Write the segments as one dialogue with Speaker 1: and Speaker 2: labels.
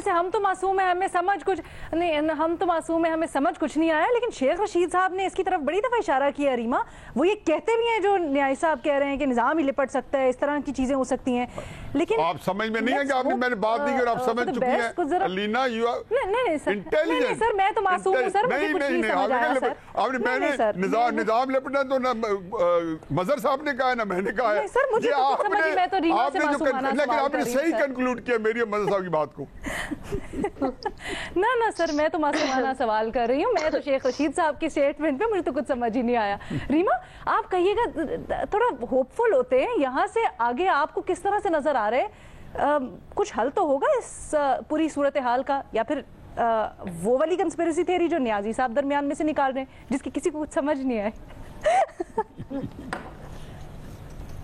Speaker 1: जैसे हम तो मासूम है, हमें समझ कुछ नहीं, हम तो मासूम है, हमें समझ कुछ नहीं आया, लेकिन शेख रशीद साहब ने इसकी तरफ बड़ी दफा इशारा किया रीमा। वो ये कहते भी हैं जो न्याय साहब कह रहे हैं कि निजाम ही लिपट सकता है, इस तरह की चीजें हो सकती हैं, लेकिन
Speaker 2: आप समझ में नहीं है कि आपने मैंने बात नहीं की और आप समझ चुकी हैं अलीना। यू आर
Speaker 1: नहीं सर, मैं तो मासूम हूं सर, मुझे कुछ नहीं समझ आया सर।
Speaker 2: आपने मैंने निजाम लिपटना तो ना मजहर साहब ने कहा ना मैंने कहा है
Speaker 1: सर, मुझे तो कुछ समझ नहीं, मैं तो रीमा से मासूमाना
Speaker 2: लेकिन आपने सही कंक्लूड किया मेरी मजहर साहब की बात को।
Speaker 1: ना सर, मैं तो मासूमाना सवाल कर रही हूँ, मैं तो शेख रशीद साहब के स्टेटमेंट पे मुझे तो कुछ समझ ही नहीं आया। रीमा, आप कहिएगा, थोड़ा होपफुल होते हैं, यहाँ से आगे आपको किस तरह से नजर आ रहे हैं, कुछ हल तो होगा इस पूरी सूरत हाल का, या फिर वो वाली कंस्पिरेसी थ्योरी जो न्याजी साहब दरमियान में से निकाल रहे हैं जिसकी किसी को कुछ समझ नहीं आए?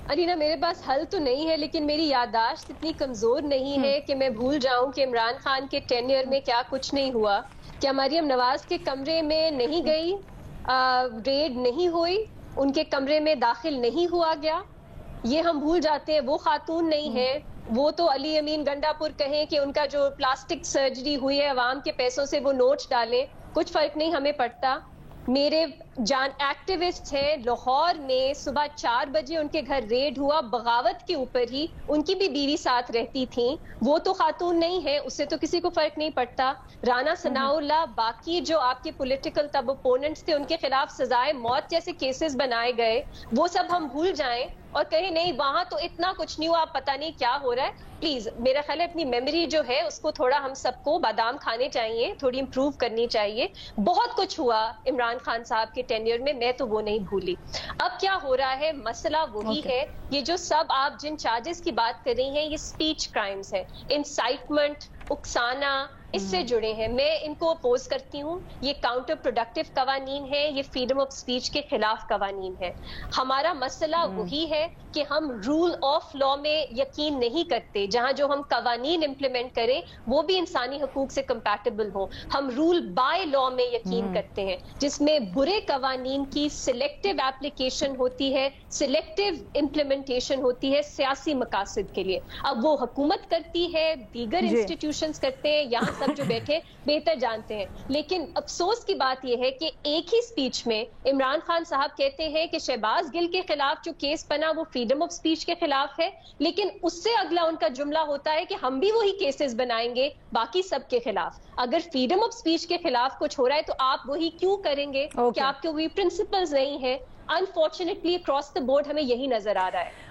Speaker 3: अलीना, मेरे पास हल तो नहीं है, लेकिन मेरी याददाश्त इतनी कमजोर नहीं है कि मैं भूल जाऊं कि इमरान खान के टेन्योर में क्या कुछ नहीं हुआ। क्या मरियम नवाज के कमरे में नहीं गई, रेड नहीं हुई, उनके कमरे में दाखिल नहीं हुआ गया, ये हम भूल जाते हैं। वो खातून नहीं है, वो तो अली अमीन गंडापुर कहें कि उनका जो प्लास्टिक सर्जरी हुई है अवाम के पैसों से, वो नोट्स डालें, कुछ फर्क नहीं हमें पड़ता। मेरे जान एक्टिविस्ट हैं लाहौर में, सुबह 4 बजे उनके घर रेड हुआ, बगावत के ऊपर ही, उनकी भी बीवी साथ रहती थी, वो तो खातून नहीं है, उससे तो किसी को फर्क नहीं पड़ता। राना सनाउल्लाह, बाकी जो आपके पॉलिटिकल तब ओपोनेंट्स थे, उनके खिलाफ सजाए मौत जैसे केसेस बनाए गए, वो सब हम भूल जाएं और कहें नहीं वहां तो इतना कुछ नहीं हुआ, पता नहीं क्या हो रहा है। प्लीज, मेरा ख्याल है अपनी मेमोरी जो है उसको थोड़ा हम सबको बादाम खाने चाहिए, थोड़ी इंप्रूव करनी चाहिए। बहुत कुछ हुआ इमरान खान साहब के टेन्योर में, मैं तो वो नहीं भूली। अब क्या हो रहा है, मसला वही है, ये जो सब आप जिन चार्जेस की बात कर रही हैं, ये स्पीच क्राइम्स है, इंसाइटमेंट, उकसाना, इससे जुड़े हैं। मैं इनको अपोज करती हूँ। ये काउंटर प्रोडक्टिव कवानीन है, ये फ्रीडम ऑफ स्पीच के खिलाफ कवानीन है। हमारा मसला वही है कि हम रूल ऑफ लॉ में यकीन नहीं करते, जहां जो हम कवानीन इंप्लीमेंट करें वो भी इंसानी हकूक से कंपैटिबल हो। हम रूल बाय लॉ में यकीन करते हैं, जिसमें बुरे कवानीन की सिलेक्टिव एप्लीकेशन होती है, सिलेक्टिव इम्प्लीमेंटेशन होती है सियासी मकासद के लिए। अब वो हुकूमत करती है, दीगर इंस्टीट्यूशंस करते हैं, यहाँ सब जो बैठे बेहतर जानते हैं। लेकिन अफसोस की बात यह है कि एक ही स्पीच में इमरान खान साहब कहते हैं कि शहबाज गिल के खिलाफ जो केस बना वो फ्रीडम ऑफ स्पीच के खिलाफ है, लेकिन उससे अगला उनका जुमला होता है कि हम भी वही केसेस बनाएंगे बाकी सब के खिलाफ। अगर फ्रीडम ऑफ स्पीच के खिलाफ कुछ हो रहा है तो आप वही क्यों करेंगे? क्या आपके वही प्रिंसिपल्स नहीं है? अनफॉर्चुनेटली अक्रॉस द बोर्ड हमें यही नजर आ रहा है।